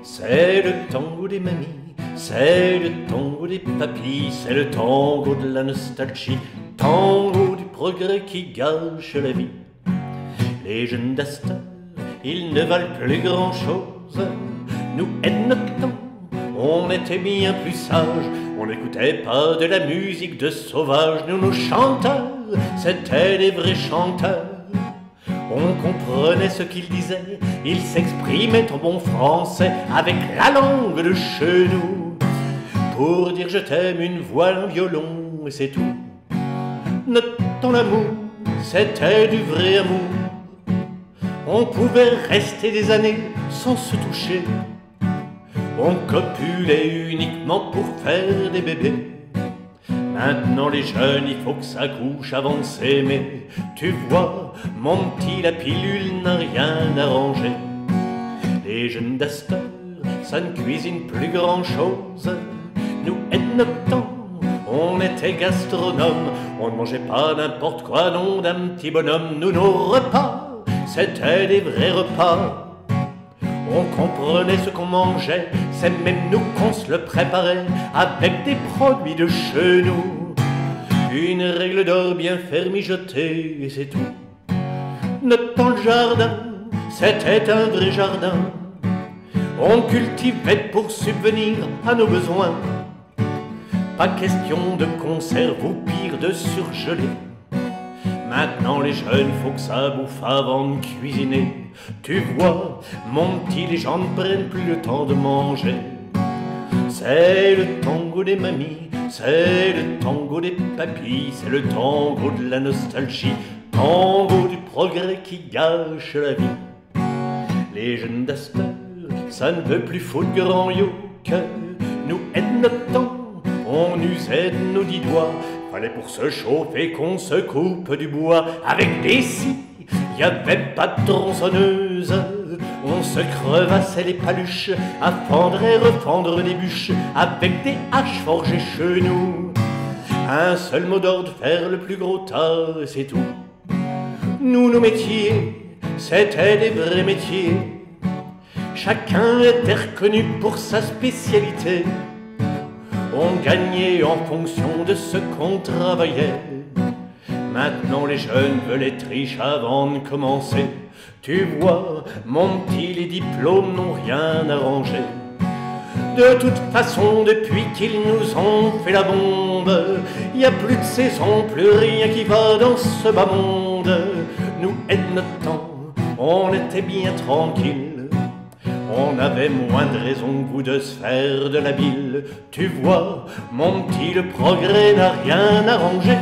C'est le tango des mamies, c'est le tango des papis, c'est le tango de la nostalgie, tango du progrès qui gâche la vie. Les jeunes d'Astor, ils ne valent plus grand-chose. Nous et notre temps, on était bien plus sages. On n'écoutait pas de la musique de sauvage. Nous, nos chanteurs, c'étaient des vrais chanteurs. On comprenait ce qu'ils disaient, ils s'exprimaient en bon français avec la langue de chez nous. Pour dire je t'aime, une voix, un violon, et c'est tout. Notre temps l'amour, c'était du vrai amour. On pouvait rester des années sans se toucher. On copulait uniquement pour faire des bébés. Maintenant les jeunes, il faut que ça couche avant de s'aimer. Tu vois, mon petit, la pilule n'a rien arrangé. Les jeunes d'Astor, ça ne cuisine plus grand-chose. Nous et notre temps, on était gastronomes. On ne mangeait pas n'importe quoi, non, d'un petit bonhomme. Nous, nos repas, c'était des vrais repas. On comprenait ce qu'on mangeait, c'est même nous qu'on se le préparait avec des produits de chez nous. Une règle d'or bien faire mijoter, et c'est tout. Notre temps le jardin, c'était un vrai jardin. On cultivait pour subvenir à nos besoins. Pas question de conserve ou pire de surgelé. Maintenant les jeunes, faut que ça bouffe avant de cuisiner. Tu vois, mon petit, les gens ne prennent plus le temps de manger. C'est le tango des mamies, c'est le tango des papis, c'est le tango de la nostalgie, tango du progrès qui gâche la vie. Les jeunes d'Astor, ça ne veut plus foutre grand yoke. Nous et notre temps, on usait de nos 10 doigts. Fallait pour se chauffer qu'on se coupe du bois avec des scies. Y avait pas de tronçonneuse. On se crevassait les paluches à fendre et refendre des bûches avec des haches forgées chez nous. Un seul mot d'ordre, faire le plus gros tas, c'est tout. Nous, nos métiers, c'était des vrais métiers. Chacun était reconnu pour sa spécialité. On gagnait en fonction de ce qu'on travaillait. Maintenant les jeunes veulent être riches avant de commencer. Tu vois, mon petit, les diplômes n'ont rien arrangé. De toute façon, depuis qu'ils nous ont fait la bombe, y a plus de saison, plus rien qui va dans ce bas monde. Nous et notre temps, on était bien tranquilles. On avait moins de raison que vous de se faire de la bile. Tu vois, mon petit, le progrès n'a rien arrangé.